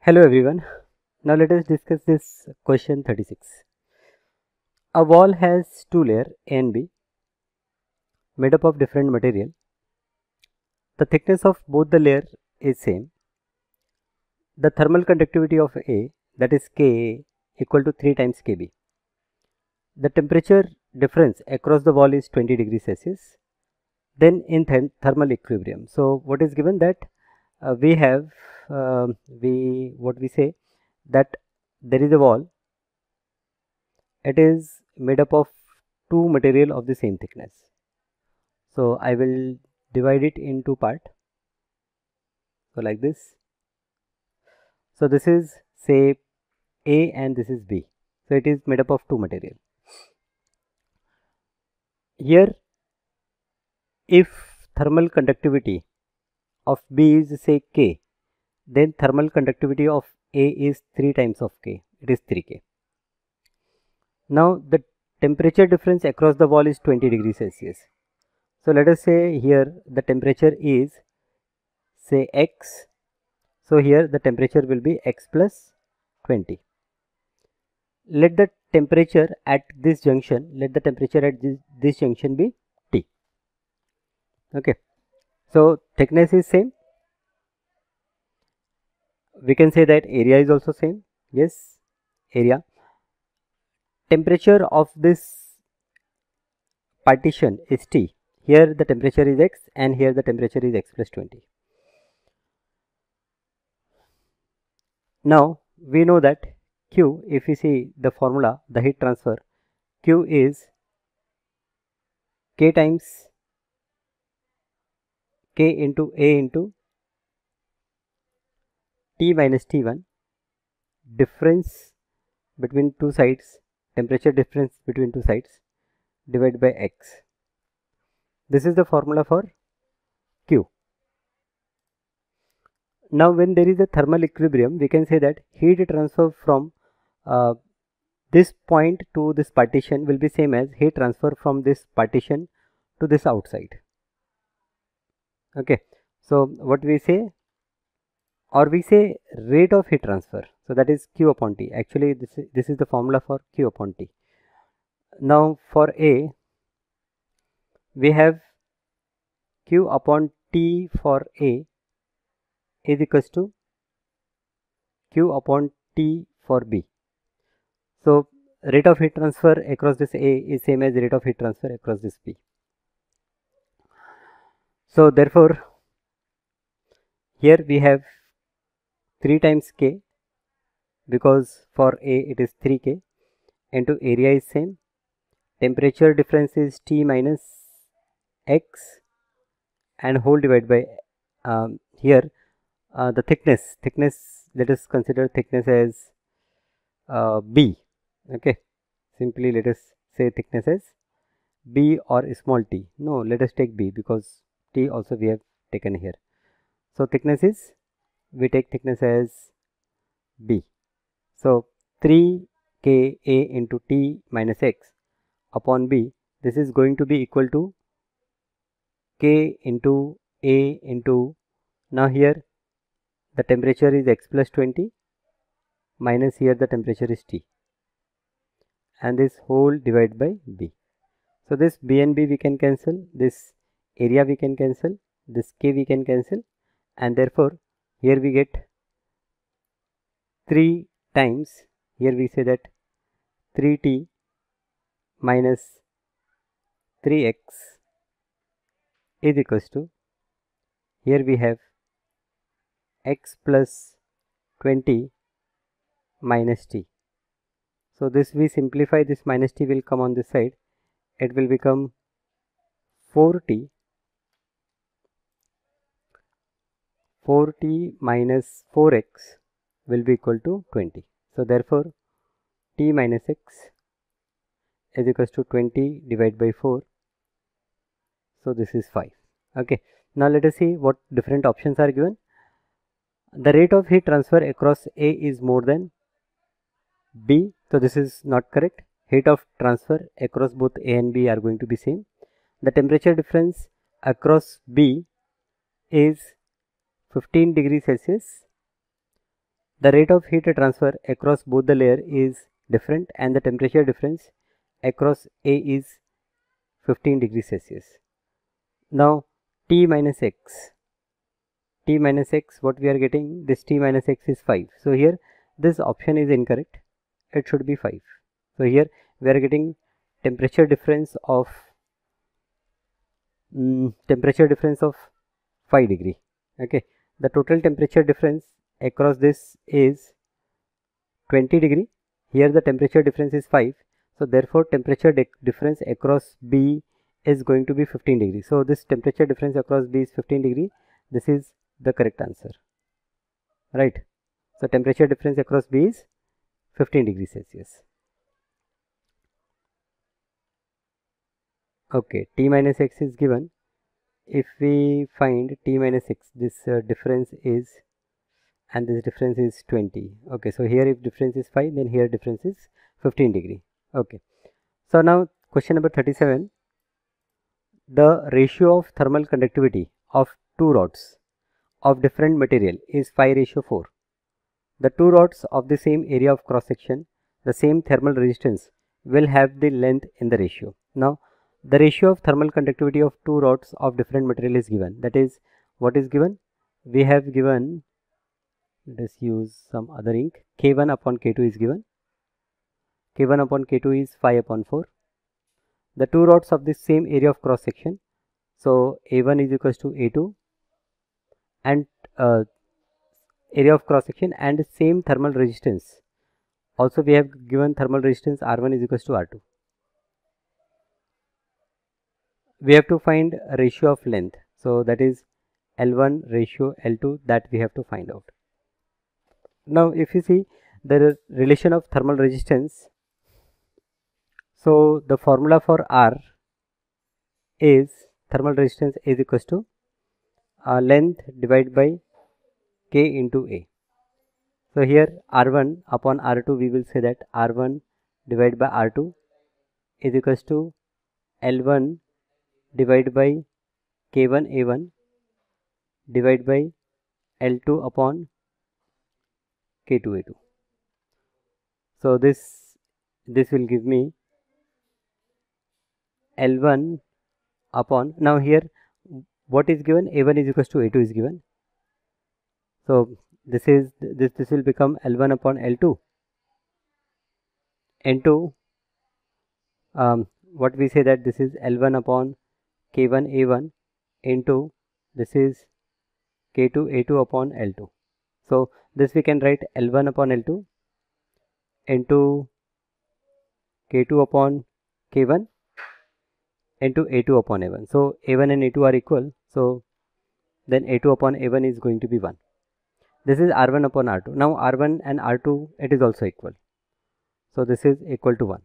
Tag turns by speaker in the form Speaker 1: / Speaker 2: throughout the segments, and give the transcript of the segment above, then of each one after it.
Speaker 1: Hello everyone. Now let us discuss this question 36. A wall has two layers A and B made up of different material. The thickness of both the layer is same. The thermal conductivity of A, that is Ka, equal to 3 times Kb. The temperature difference across the wall is 20 degrees Celsius. Then in thermal equilibrium. So what is given that we have what we say that there is a wall. It is made up of two material of the same thickness. So I will divide it in two part. So like this. So this is say A and this is B. So it is made up of two material. Here if thermal conductivity of B is say K, then thermal conductivity of A is 3 times of K. It is 3K. Now the temperature difference across the wall is 20 degrees Celsius. So let us say here the temperature is say X. So here the temperature will be X plus 20. Let the temperature at this junction, this junction be T. Okay. So thickness is same. We can say that area is also same. Yes, area. Temperature of this partition is T. Here the temperature is X and here the temperature is X plus 20. Now we know that Q, if we see the formula, the heat transfer, Q is K times K into A into T minus T1, difference between two sides, temperature difference between two sides, divided by X. This is the formula for Q. Now when there is a thermal equilibrium, we can say that heat transfer from this point to this partition will be same as heat transfer from this partition to this outside. Okay, so what we say, or we say rate of heat transfer, so that is Q upon T. Actually this is the formula for Q upon T. Now for A, we have Q upon T for A is equals to Q upon T for B. So rate of heat transfer across this A is same as rate of heat transfer across this B. So therefore here we have 3 times K, because for A it is 3K, into area is same, temperature difference is T minus X, and whole divided by here the thickness, let us consider thickness as B. Okay, simply let us say thickness as B or small t. No, let us take B because T also we have taken here. So thickness is, we take thickness as B. So 3Ka into T minus X upon B, this is going to be equal to K into A into, now here the temperature is X plus 20 minus here the temperature is T, and this whole divided by B. So this B and B we can cancel, this area we can cancel, this K we can cancel, and therefore here we get 3 times, here we say that 3T minus 3X is equals to, here we have X plus 20 minus T. So this we simplify, this minus T will come on this side, it will become 4T minus 4X will be equal to 20. So therefore T minus X is equals to 20 divided by 4. So this is 5. Okay, now let us see what different options are given. The rate of heat transfer across A is more than B, so this is not correct. Heat of transfer across both A and B are going to be same. The temperature difference across B is 15 degrees Celsius. The rate of heat transfer across both the layer is different and the temperature difference across A is 15 degrees Celsius. Now T minus X, what we are getting, this T minus X is 5. So here this option is incorrect, it should be 5. So here we are getting temperature difference of 5 degree. Okay, the total temperature difference across this is 20 degree. Here the temperature difference is 5. So therefore temperature difference across B is going to be 15 degree. So this temperature difference across B is 15 degree. This is the correct answer, right? So temperature difference across B is 15 degrees Celsius. Okay, T minus X is given. If we find T minus X, this difference is, and this difference is 20. Okay, so here if difference is 5, then here difference is 15 degree. Okay, so now question number 37. The ratio of thermal conductivity of two rods of different material is 5:4. The two rods of the same area of cross section, the same thermal resistance, will have the length in the ratio. Now the ratio of thermal conductivity of two rods of different material is given. That is, what is given? We have given, let us use some other ink, K1 upon K2 is given. K1 upon K2 is 5/4. The two rods of the same area of cross section, so A1 is equals to A2 and area of cross section and same thermal resistance. Also we have given thermal resistance R1 is equals to R2. We have to find a ratio of length, so that is L1 ratio L2, that we have to find out. Now if you see the relation of thermal resistance, so the formula for R is thermal resistance is equals to length divided by K into A. So here R1 upon R2, we will say that R1 divided by R2 is equals to L1 divided by K1 A1 divided by L2 upon K2 A2. So this will give me L1 upon, now here what is given, A1 is equals to A2 is given. So this will become L1 upon L2 into what we say that this is L1 upon K1 A1 into this is K2 A2 upon L2. So this we can write L1 upon L2 into K2 upon K1 into A2 upon A1. So A1 and A2 are equal, so then A2 upon A1 is going to be 1. This is R1 upon R2. Now R1 and R2, it is also equal, so this is equal to 1.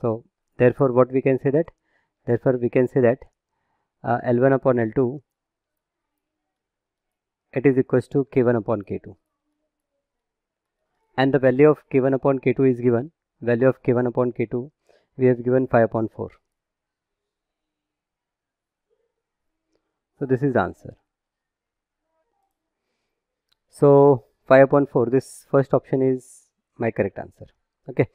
Speaker 1: So therefore what we can say that, L1 upon L2, it is equals to K1 upon K2, and the value of K1 upon K2 is given. Value of K1 upon K2 we have given 5/4. So this is the answer. So 5/4, this first option is my correct answer. Okay,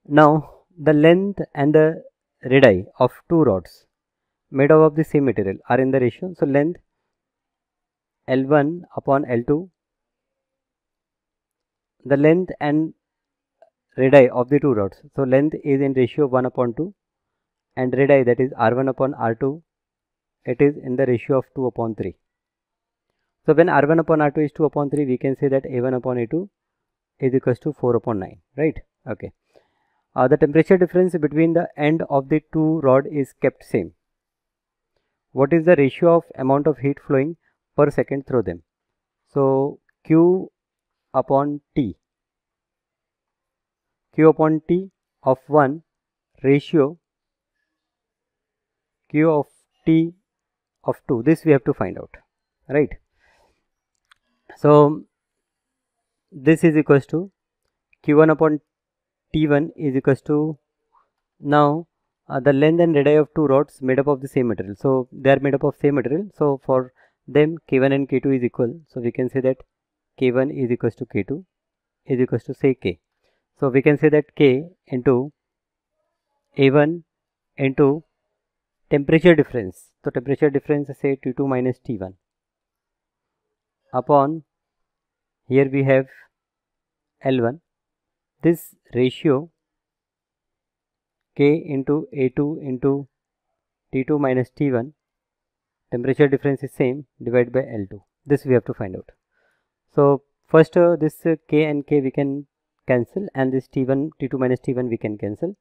Speaker 1: now the length and the radii of two rods made up of the same material are in the ratio. So length L1 upon L2, the length and radii of the two rods, so length is in ratio 1/2 and radii, that is R1 upon R2, it is in the ratio of 2/3. So when R1 upon R2 is 2/3, we can say that A1 upon A2 is equals to 4/9, right? Okay. The temperature difference between the end of the two rod is kept same. What is the ratio of amount of heat flowing per second through them? So Q upon T of 1 ratio Q of T of 2, this we have to find out, right? So this is equals to Q1 upon T1 is equals to, now the length and radii of two rods made up of the same material, so they are made up of same material, so for them K1 and K2 is equal, so we can say that K1 is equals to K2 is equals to say K. So we can say that K into A1 into temperature difference. So temperature difference say T2 minus T1 upon, here we have L1. This ratio K into A2 into T2 minus T1, temperature difference is same, divided by L2. This we have to find out. So first this K and K we can cancel, and this T1 T2 minus T1 we can cancel.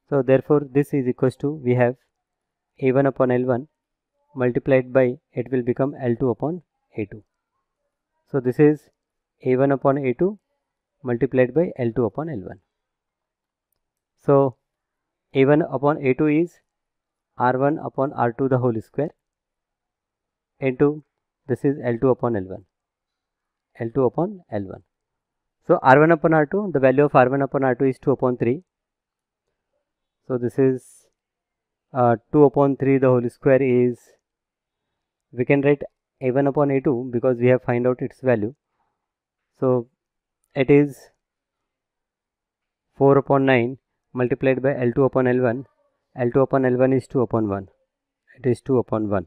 Speaker 1: So therefore this is equals to, we have A1 upon L1 multiplied by, it will become L2 upon A2. So this is A1 upon A2 multiplied by L2 upon L1. So A1 upon A2 is R1 upon R2 the whole square into, this is L2 upon L1. L2 upon L1. So R1 upon R2, the value of R1 upon R2 is 2 upon 3. So this is 2 upon 3 the whole square is, we can write A1 upon A2 because we have find out its value. So it is 4 upon 9 multiplied by L2 upon L1. L2 upon L1 is 2 upon 1. It is 2 upon 1.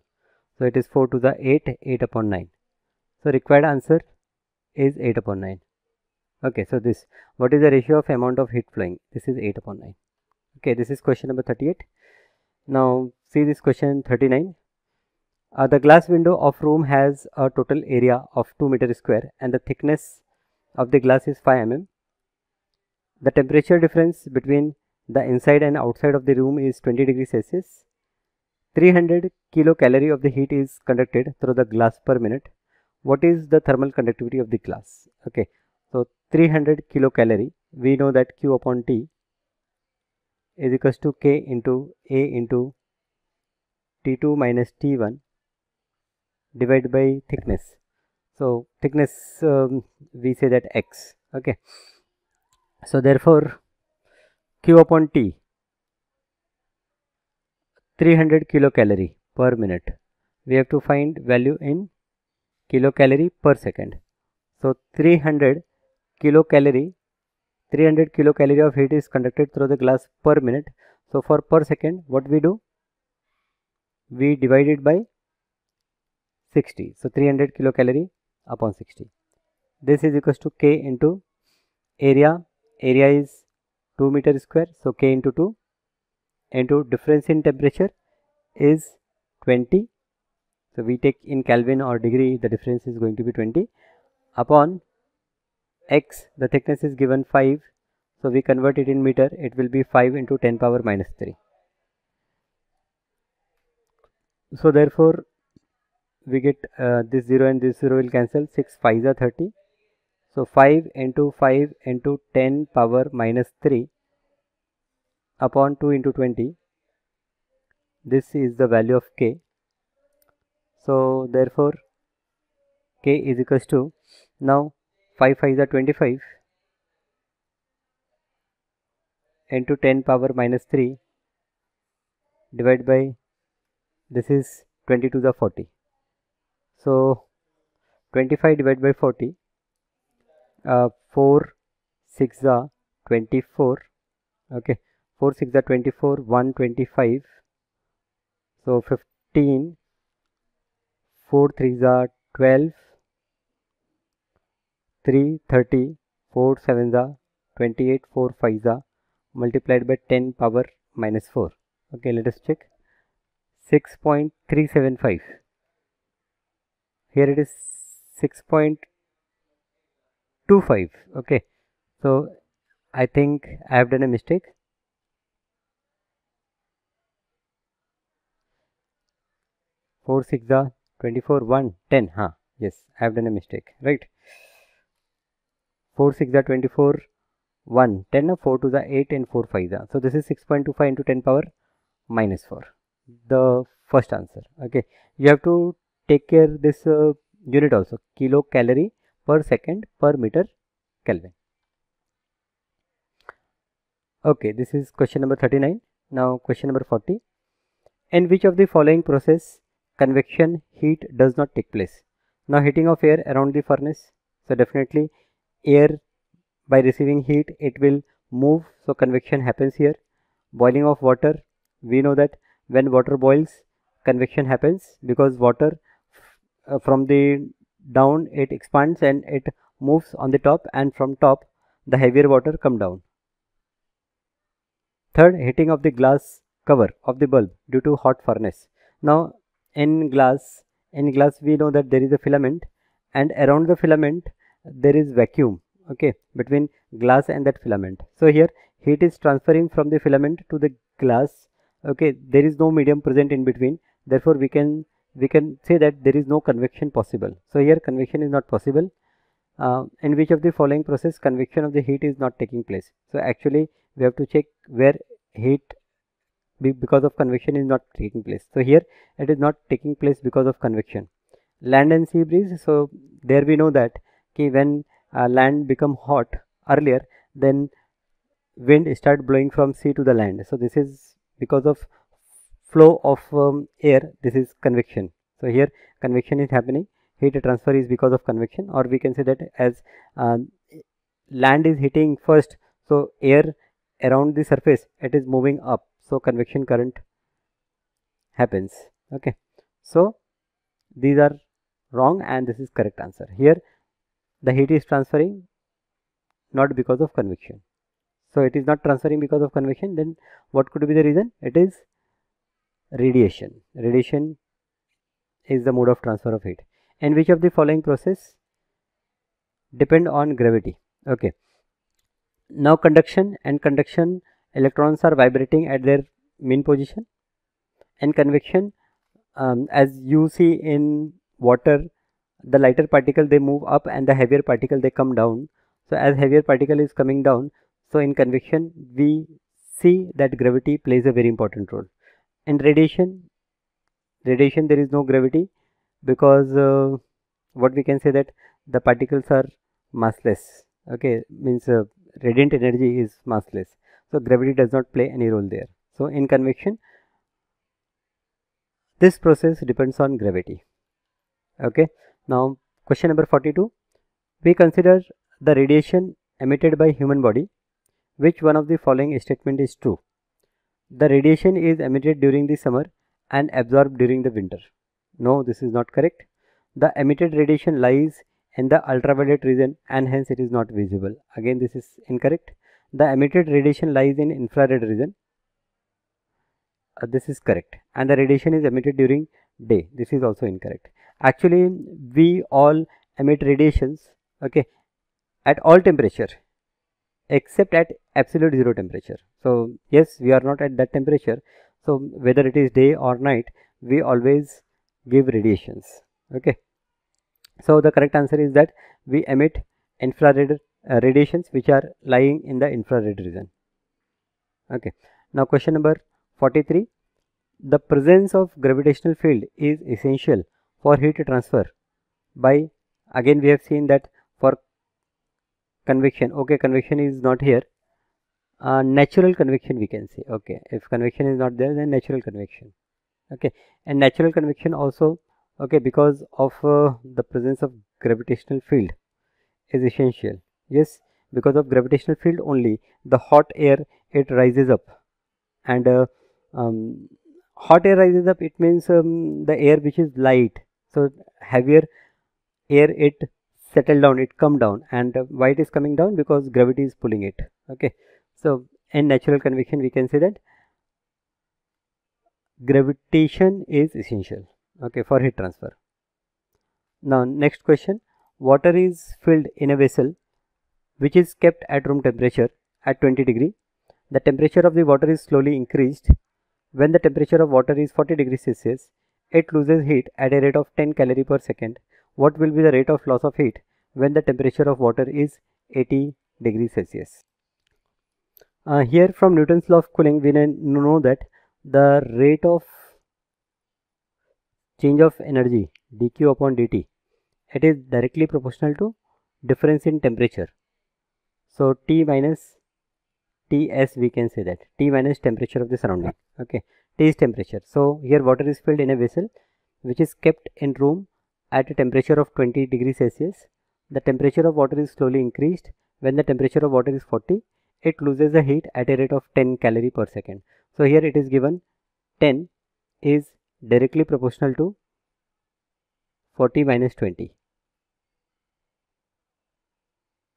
Speaker 1: So it is 4 to the 8, 8 upon 9. So required answer is 8 upon 9. Okay, so this, what is the ratio of amount of heat flowing? This is 8 upon 9. Okay, this is question number 38. Now see this question 39. The glass window of room has a total area of 2 meter square and the thickness of the glass is 5 mm. The temperature difference between the inside and outside of the room is 20 degrees Celsius. 300 kilocalorie of the heat is conducted through the glass per minute. What is the thermal conductivity of the glass? Okay, so 300 kilocalorie, we know that Q upon T is equals to K into A into T2 minus T1 divided by thickness. So thickness we say that X. Okay, so therefore Q upon T 300 kilocalorie per minute. We have to find value in kilocalorie per second. So 300 kilocalorie of heat is conducted through the glass per minute. So for per second, what we do? We divide it by 60. So 300 kilocalorie upon 60. This is equals to K into area. Area is 2 meter square. So K into 2 into difference in temperature is 20. So we take in Kelvin or degree, the difference is going to be 20 upon X, the thickness is given 5. So we convert it in meter, it will be 5 into 10 power minus 3. So therefore we get this 0 and this 0 will cancel, 6 5s are 30. So 5 into 10 power minus 3 upon 2 into 20. This is the value of K. So therefore K is equals to, now 5 5s are 25 into 10 power minus 3 divided by, this is 20 to the 40. So 25 divided by 40, 4 6 are 24. Okay, 4 6 are 24, 125. So 15, 4 3s are 12, 3 30, 4 7s are 28, 4 5s are multiplied by 10 power minus 4. Okay, let us check. 6.375. Here it is 6.25. Okay, so I think I have done a mistake. 4 6 are 24, 1 10. Yes, I have done a mistake, right? 4 6 are 24, 1 10, 4 to the 8 and 4 5 are. So this is 6.25 into 10 power minus 4. The first answer. Okay, you have to take care this unit also, kilocalorie per second per meter Kelvin. Okay, this is question number 39. Now question number 40. In which of the following process convection heat does not take place? Now heating of air around the furnace. So definitely air by receiving heat it will move, so convection happens here. Boiling of water, we know that when water boils convection happens because water from the down it expands and it moves on the top, and from top the heavier water come down. Third, heating of the glass cover of the bulb due to hot furnace. Now in glass we know that there is a filament, and around the filament there is vacuum, okay, between glass and that filament. So here heat is transferring from the filament to the glass, okay, there is no medium present in between, therefore we can say that there is no convection possible. So here convection is not possible. In which of the following process convection of the heat is not taking place? So actually we have to check where heat because of convection is not taking place. So here it is not taking place because of convection. Land and sea breeze, so there we know that when land become hot earlier, then wind start blowing from sea to the land. So this is because of flow of air, this is convection. So here convection is happening, heat transfer is because of convection, or we can say that as land is heating first, so air around the surface it is moving up, so convection current happens. Okay, so these are wrong and this is correct answer. Here the heat is transferring not because of convection, so it is not transferring because of convection. Then what could be the reason? It is radiation. Radiation is the mode of transfer of heat. And which of the following process depend on gravity? Okay, now conduction and conduction electrons are vibrating at their mean position, and convection, as you see in water, the lighter particle they move up and the heavier particle they come down. So as heavier particle is coming down, so in convection we see that gravity plays a very important role. In radiation there is no gravity because what we can say that the particles are massless, okay, means radiant energy is massless, so gravity does not play any role there. So in convection this process depends on gravity. Okay, now question number 42, we consider the radiation emitted by human body. Which one of the following statement is true? The radiation is emitted during the summer and absorbed during the winter. No, this is not correct. The emitted radiation lies in the ultraviolet region and hence it is not visible. Again this is incorrect. The emitted radiation lies in infrared region. This is correct. And the radiation is emitted during day. This is also incorrect. Actually we all emit radiations, okay, at all temperature except at absolute zero temperature. So yes, we are not at that temperature, so whether it is day or night we always give radiations. Okay, so the correct answer is that we emit infrared radiations which are lying in the infrared region. Okay, now question number 43, the presence of gravitational field is essential for heat transfer by, again we have seen that for convection, okay, convection is not here, natural convection we can say. Okay, if convection is not there then natural convection. Okay, and natural convection also, okay, because of the presence of gravitational field is essential. Yes, because of gravitational field only the hot air it rises up, and hot air rises up, it means the air which is light, so heavier air it settle down, it come down, and why it is coming down? Because gravity is pulling it. Okay, so in natural convection we can say that gravitation is essential, okay, for heat transfer. Now next question, water is filled in a vessel which is kept at room temperature at 20 degree. The temperature of the water is slowly increased. When the temperature of water is 40 degrees Celsius, it loses heat at a rate of 10 calorie per second. What will be the rate of loss of heat when the temperature of water is 80 degrees Celsius? Here from Newton's law of cooling we know that the rate of change of energy dq upon dt, it is directly proportional to difference in temperature. So T minus Ts, we can say that T minus temperature of the surrounding. Okay, T is temperature. So here water is filled in a vessel which is kept in room at a temperature of 20 degrees Celsius. the temperature of water is slowly increased. When the temperature of water is 40, it loses the heat at a rate of 10 calorie per second. So here it is given 10 is directly proportional to 40 minus 20.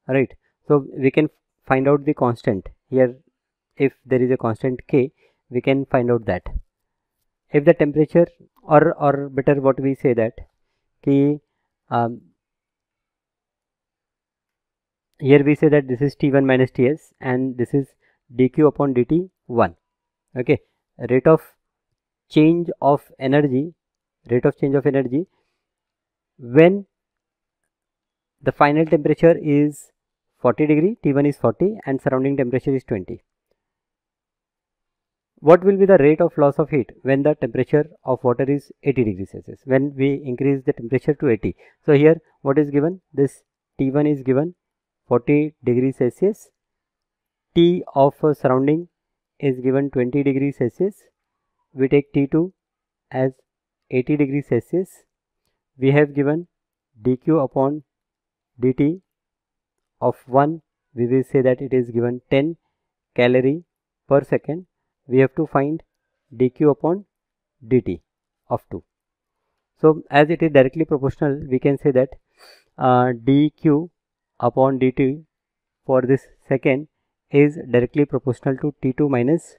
Speaker 1: Right. So we can find out the constant here. If there is a constant K, we can find out that. If the temperature, or better what we say that ki, here we say that this is T1 minus Ts and this is dq upon dt 1. Okay, rate of change of energy when the final temperature is 40 degree, T1 is 40 and surrounding temperature is 20. What will be the rate of loss of heat when the temperature of water is 80 degrees Celsius, when we increase the temperature to 80? So here what is given, this T1 is given 40 degrees Celsius, T of surrounding is given 20 degrees Celsius, we take T2 as 80 degrees Celsius, we have given dq upon dt of 1, we will say that it is given 10 calorie per second. We have to find dq upon dt of 2. So as it is directly proportional, we can say that dq upon dt for this second is directly proportional to T2 minus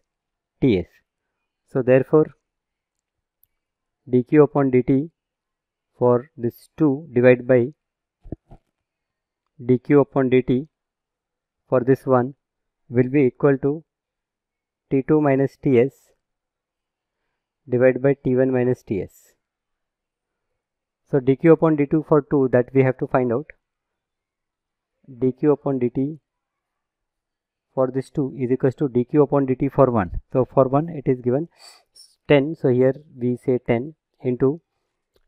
Speaker 1: Ts. So therefore dq upon dt for this 2 divided by dq upon dt for this one will be equal to T2 minus Ts divided by T1 minus Ts. So dq upon dt for 2, that we have to find out. Dq upon dt for this 2 is equals to dq upon dt for 1. So for 1 it is given 10. So here we say 10 into,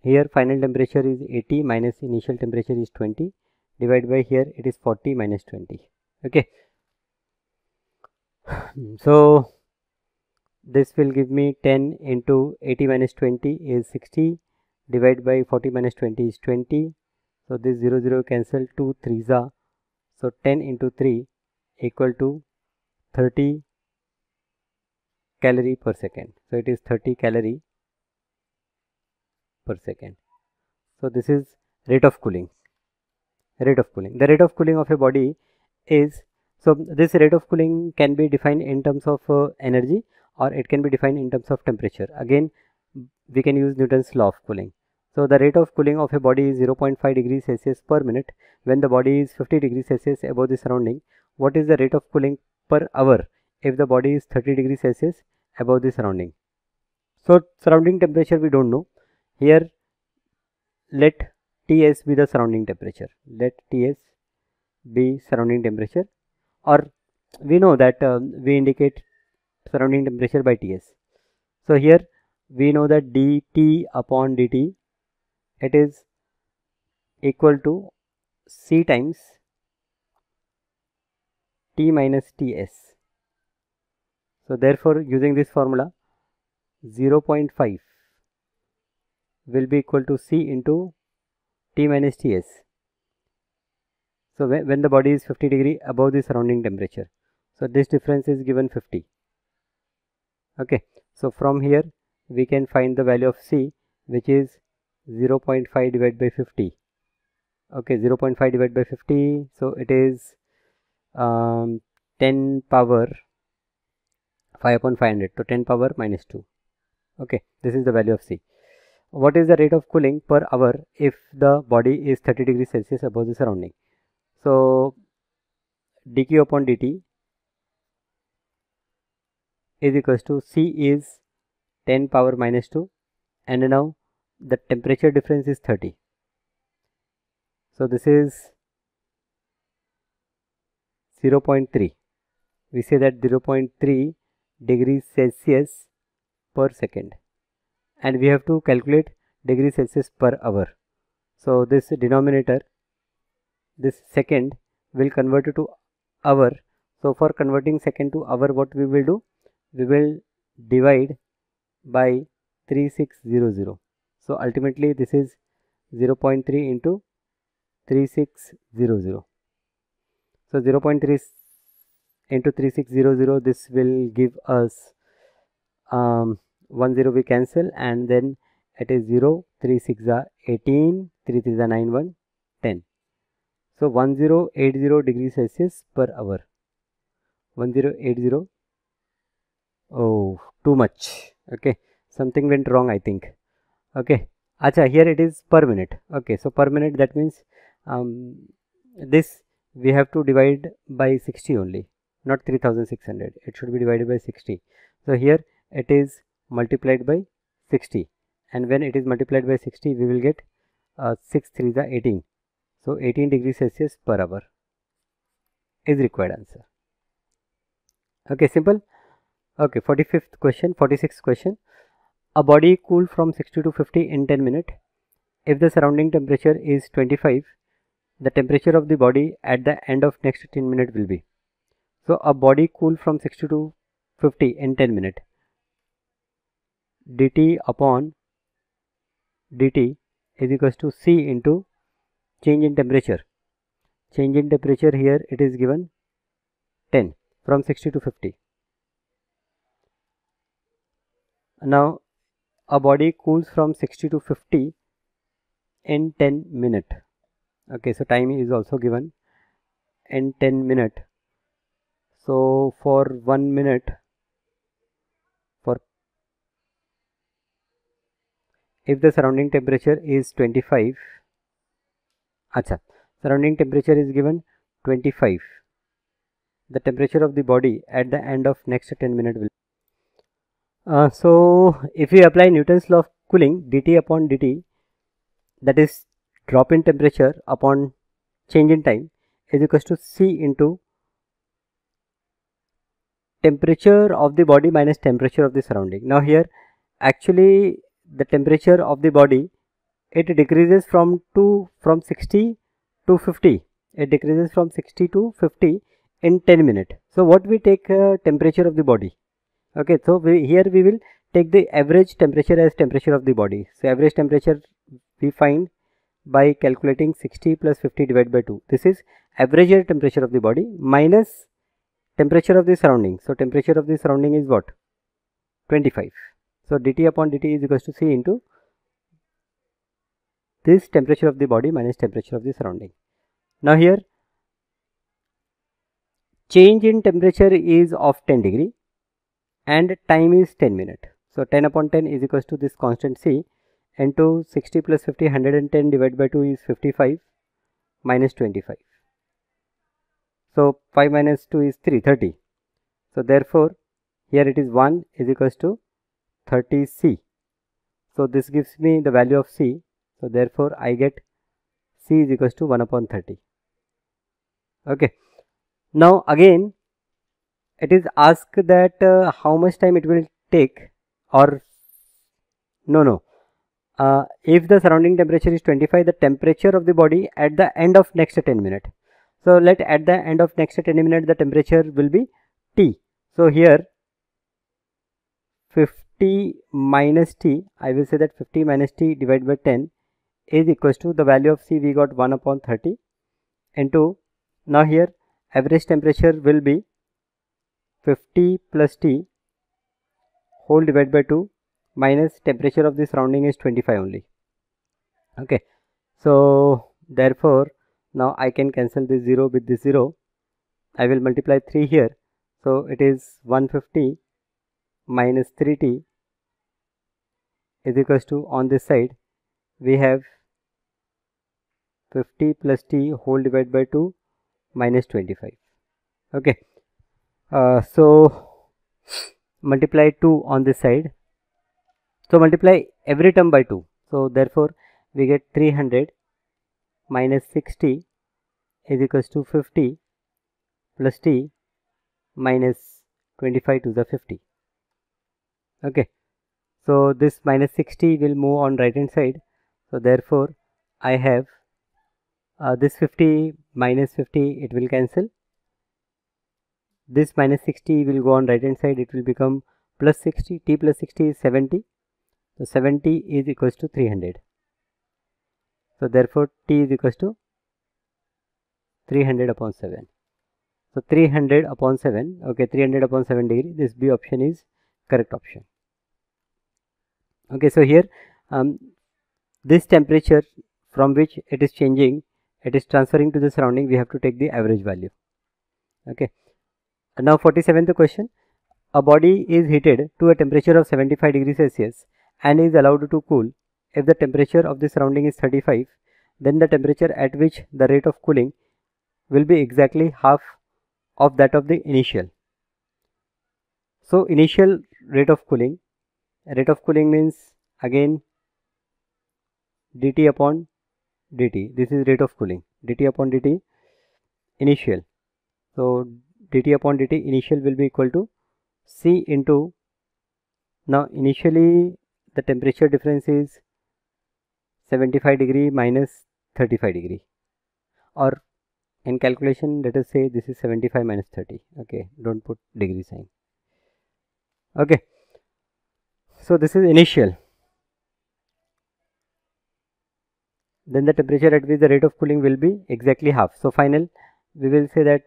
Speaker 1: here final temperature is 80 minus initial temperature is 20 divided by, here it is 40 minus 20. Okay. So this will give me 10 into 80 minus 20 is 60 divided by 40 minus 20 is 20. So this 0 0 cancel, 2 3s are, so 10 into 3 equal to 30 calorie per second. So it is 30 calorie per second. So this is rate of cooling. The rate of cooling of a body is, so this rate of cooling can be defined in terms of energy, or it can be defined in terms of temperature. Again we can use Newton's law of cooling. So the rate of cooling of a body is 0.5 degrees Celsius per minute when the body is 50 degrees Celsius above the surrounding. What is the rate of cooling per hour if the body is 30 degrees Celsius above the surrounding? So surrounding temperature we don't know. Here let Ts be the surrounding temperature. Let Ts be surrounding temperature, or we know that we indicate surrounding temperature by Ts. So here we know that dt upon dt, it is equal to C times T minus Ts. So therefore using this formula 0.5 will be equal to C into T minus Ts. So when the body is 50 degree above the surrounding temperature, so this difference is given 50. Okay, so from here we can find the value of C, which is 0.5 divided by 50. Okay, 0.5 divided by 50, so it is 10 power 5 upon 500, so 10 power minus 2. Okay, this is the value of C. What is the rate of cooling per hour if the body is 30 degrees Celsius above the surrounding? So dq upon dt is equals to C is 10 power minus 2, and now the temperature difference is 30. So this is 0.3. We say that 0.3 degrees Celsius per second, and we have to calculate degrees Celsius per hour. So this denominator, this second, will convert it to hour. So for converting second to hour, what we will do? We will divide by 3600. So ultimately this is 0.3 into 3600. So 0.3 into 3600, this will give us 1 0 we cancel, and then it is 0, 3 6 are 18, 3 3 are 9 1 10. So 1080 degrees Celsius per hour. 1080. Oh, too much. Okay, something went wrong, I think. Okay, acha, here it is per minute. Okay, so per minute, that means this we have to divide by 60 only, not 3600. It should be divided by 60. So here it is multiplied by 60, and when it is multiplied by 60, we will get 6 3 is 18. So 18 degrees Celsius per hour is required answer. Okay, simple. Okay, 46th question. A body cooled from 60 to 50 in 10 minutes. If the surrounding temperature is 25, the temperature of the body at the end of next 10 minutes will be. So a body cooled from 60 to 50 in 10 minutes. dt upon dt is equals to C into change in temperature. Change in temperature, here it is given 10 from 60 to 50. Now a body cools from 60 to 50 in 10 minutes. Okay, so time is also given in 10 minutes. So for 1 minute, if the surrounding temperature is 25, surrounding temperature is given 25. The temperature of the body at the end of next 10 minutes will. So if we apply Newton's law of cooling, dt upon dt, that is drop in temperature upon change in time, is equals to C into temperature of the body minus temperature of the surrounding. Now here actually the temperature of the body, it decreases from 60 to 50. It decreases from 60 to 50 in 10 minutes. So what we take temperature of the body. Okay, so here we will take the average temperature as temperature of the body. So average temperature we find by calculating 60 plus 50 divided by 2. This is average temperature of the body minus temperature of the surrounding. So temperature of the surrounding is what? 25. So dt upon dt is equals to C into this temperature of the body minus temperature of the surrounding. Now here change in temperature is of 10 degree and time is 10 minutes. So 10 upon 10 is equals to this constant C into 60 plus 50, 110 divided by 2 is 55 minus 25. So 5 minus 2 is 3, 30. So therefore here it is 1 is equals to 30 C. So this gives me the value of C. So therefore I get C is equals to 1 upon 30. Okay. Now again it is asked that how much time it will take, or if the surrounding temperature is 25, the temperature of the body at the end of next 10 minutes. So let at the end of next 10 minutes the temperature will be T. So here 50 minus T, I will say that 50 minus T divided by 10 is equals to the value of C we got 1 upon 30 into, now here average temperature will be 50 plus T whole divided by 2 minus temperature of the surrounding is 25 only. Okay, so therefore now I can cancel this 0 with this 0. I will multiply 3 here. So it is 150 minus 3T is equals to, on this side we have 50 plus T whole divided by 2 minus 25. Okay, so multiply 2 on this side. So multiply every term by 2. So therefore we get 300 minus 60 is equals to 50 plus T minus 25 to the 50. Okay, so this minus 60 will move on right hand side. So therefore I have this 50 minus 50, it will cancel. This minus 60 will go on right hand side, it will become plus 60. T plus 60 is 70. So 70 is equals to 300. So therefore T is equals to 300 upon 7. So 300 upon 7, okay, 300 upon 7 degree, this B option is correct option. Okay, so here this temperature from which it is changing, it is transferring to the surrounding, we have to take the average value. Okay, and now 47th question. A body is heated to a temperature of 75 degrees Celsius and is allowed to cool. If the temperature of the surrounding is 35, then the temperature at which the rate of cooling will be exactly half of that of the initial. So initial rate of cooling means again dt upon dt. This is rate of cooling, dt upon dt initial. So dt upon dt initial will be equal to C into, now initially the temperature difference is 75 degree minus 35 degree, or in calculation let us say this is 75 minus 30. Okay, don't put degree sign. Okay, so this is initial. Then the temperature at which the rate of cooling will be exactly half. So final, we will say that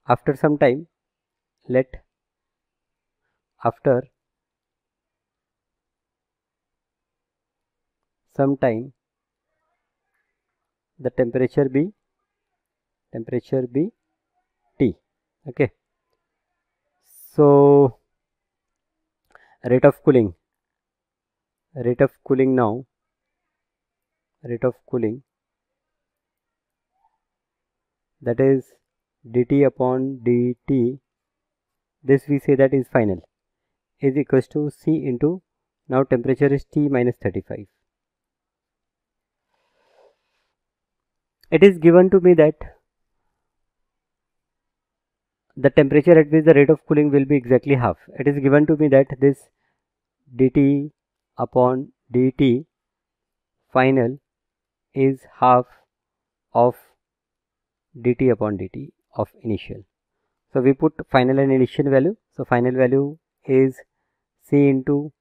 Speaker 1: after some time, after some time the temperature be T. Okay, so rate of cooling now, that is dt upon dt, this we say that is final, is equals to C into, now temperature is T minus 35. It is given to me that the temperature at which the rate of cooling will be exactly half. It is given to me that this dt upon dt final is half of dt upon dt of initial. So we put final and initial value. So final value is C into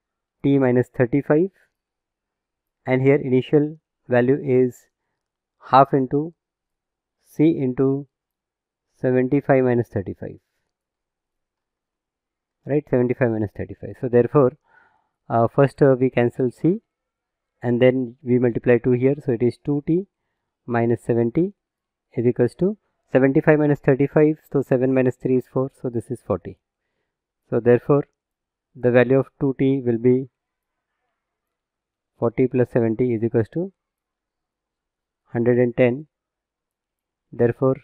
Speaker 1: T minus 35, and here initial value is half into C into 75 minus 35, right, 75 minus 35. So therefore first we cancel C and then we multiply 2 here, so it is 2T minus 70 is equals to 75 minus 35, so 7 minus 3 is 4, so this is 40. So therefore the value of 2T will be 40 plus 70 is equals to 110. Therefore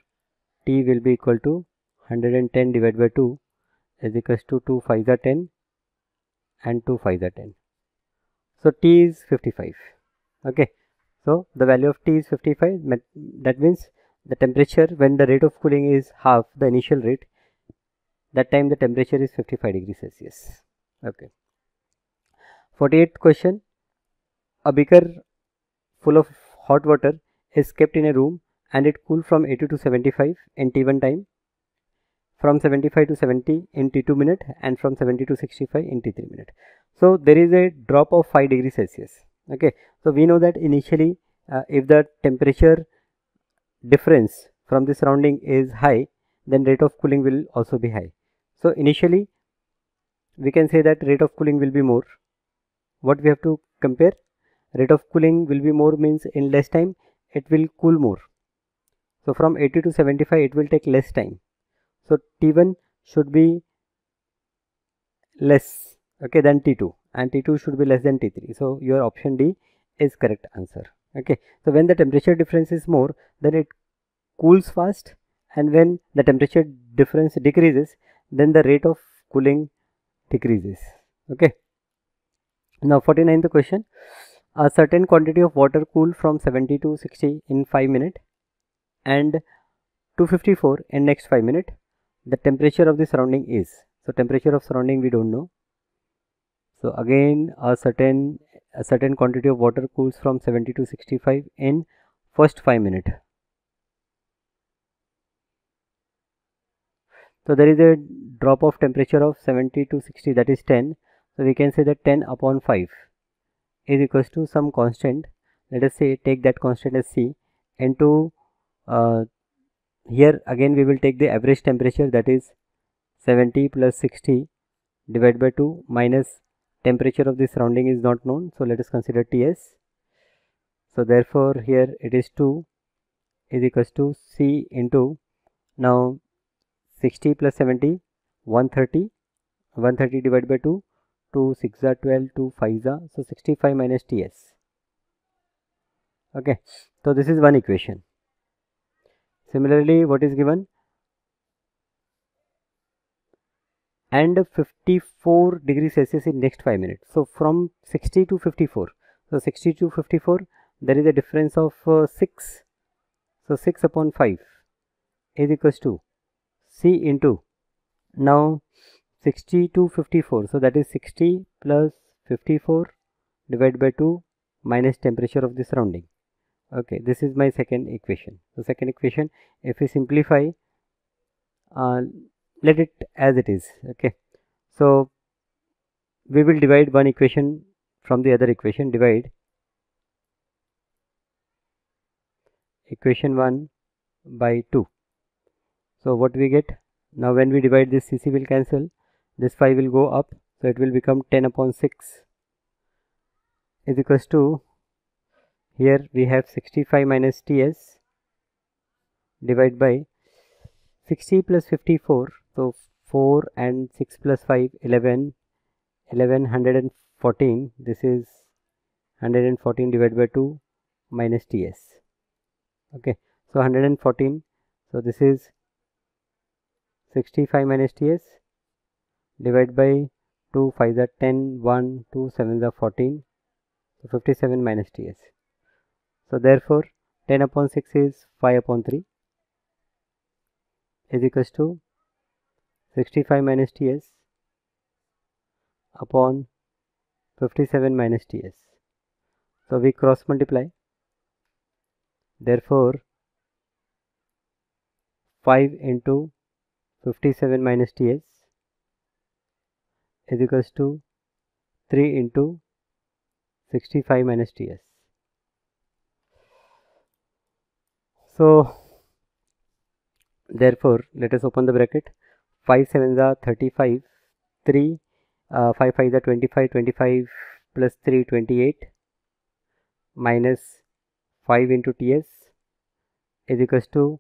Speaker 1: T will be equal to 110 divided by 2 is equals to 2 5s are 10 and 2 5s are 10. So T is 55. Okay, so the value of T is 55. That means the temperature when the rate of cooling is half the initial rate, that time the temperature is 55 degrees Celsius. Okay. 48th question. A beaker full of hot water is kept in a room and it cooled from 80 to 75 in T1 time, from 75 to 70 in T2 minute, and from 70 to 65 in T3 minute. So there is a drop of 5 degrees Celsius. Okay, so we know that initially if the temperature difference from the surrounding is high, then rate of cooling will also be high. So initially we can say that rate of cooling will be more. What we have to compare? Rate of cooling will be more means in less time it will cool more. So from 80 to 75 it will take less time. So T1 should be less, okay, than T2, and T2 should be less than T3. So your option D is correct answer. Okay, so when the temperature difference is more, then it cools fast, and when the temperature difference decreases, then the rate of cooling decreases. Okay, now 49th question. A certain quantity of water cooled from 70 to 60 in 5 minutes and 254 in next 5 minutes. The temperature of the surrounding is, so temperature of surrounding we don't know. So again a certain quantity of water cools from 70 to 65 in first 5 minutes. So there is a drop of temperature of 70 to 60, that is 10. So we can say that 10 upon 5 is equals to some constant. Let us say take that constant as C into here again we will take the average temperature, that is 70 plus 60 divided by 2 minus temperature of the surrounding is not known, so let us consider Ts. So therefore here it is 2 is equals to C into, now 60 plus 70 130, 130 divided by 2, 2 6 are 12, 2 5 are, so 65 minus Ts. Okay, so this is one equation. Similarly, what is given? And 54 degrees Celsius in next 5 minutes. So from 60 to 54. So 60 to 54, there is a difference of 6. So 6 upon 5 is equals to C into, now 60 to 54. So that is 60 plus 54 divided by 2 minus temperature of the surrounding. Okay, this is my second equation. So second equation, if we simplify, let it as it is. Okay, so we will divide one equation from the other equation. Divide equation 1 by 2. So what we get? Now when we divide, this CC will cancel, this 5 will go up, so it will become 10 upon 6 is equals to, here we have 65 minus Ts divided by 60 plus 54, so 4 and 6 plus 5 11, 114, this is 114 divided by 2 minus Ts. Okay, so 114, so this is 65 minus Ts divided by 2 5 are 10, 1 2 7 are 14, so 57 minus Ts. So therefore 10 upon 6 is 5 upon 3 is equals to 65 minus Ts upon 57 minus Ts. So we cross multiply, therefore 5 into 57 minus Ts is equals to 3 into 65 minus Ts. So therefore let us open the bracket. 5 7s are 35, 3 5 5 are 25, 25 plus 3 28 minus 5 into Ts is equals to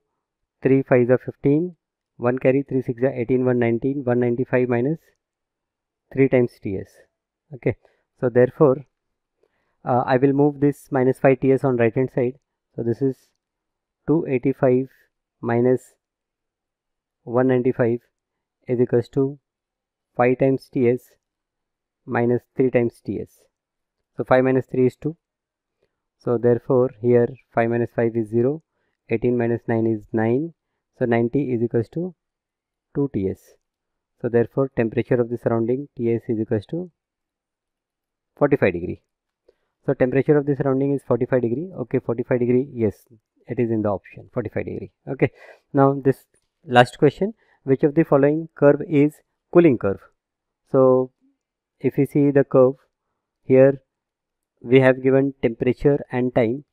Speaker 1: 3 5 are 15, 1 carry, 3 6 are 18, 119, 195 minus 3 times Ts. Okay, so therefore I will move this minus 5 Ts on right hand side. So this is 285 minus 195 is equals to 5 times Ts minus 3 times Ts. So 5 minus 3 is 2. So therefore here 5 minus 5 is 0, 18 minus 9 is 9. So 90 is equals to 2 Ts. So therefore temperature of the surrounding Ts is equals to 45 degree. So temperature of the surrounding is 45 degree. Okay, 45 degree, yes, it is in the option 45 degree. Okay, now this last question, which of the following curve is cooling curve? So if you see the curve here, we have given temperature and time.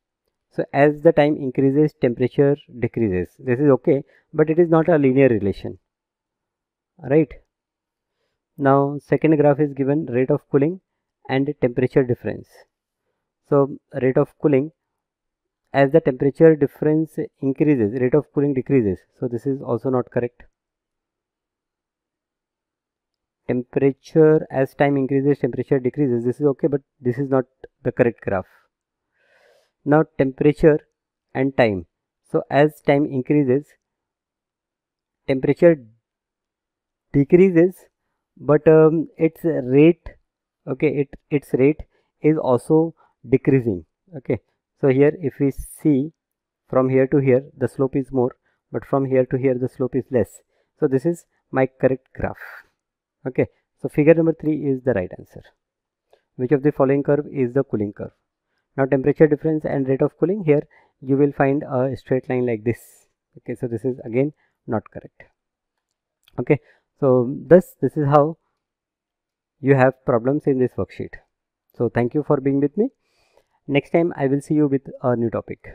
Speaker 1: So as the time increases, temperature decreases. This is okay, but it is not a linear relation, right? Now second graph is given rate of cooling and temperature difference. So rate of cooling, as the temperature difference increases, rate of cooling decreases. So this is also not correct. Temperature, as time increases, temperature decreases. This is okay, but this is not the correct graph. Now temperature and time. So as time increases, temperature decreases, but its rate, okay, its rate is also decreasing. Okay, so here if we see from here to here, the slope is more, but from here to here the slope is less. So this is my correct graph. Okay, so figure number 3 is the right answer. Which of the following curve is the cooling curve? Now temperature difference and rate of cooling, here you will find a straight line like this. Okay, so this is again not correct. Okay, so this is how you have problems in this worksheet. So thank you for being with me. Next time I will see you with a new topic.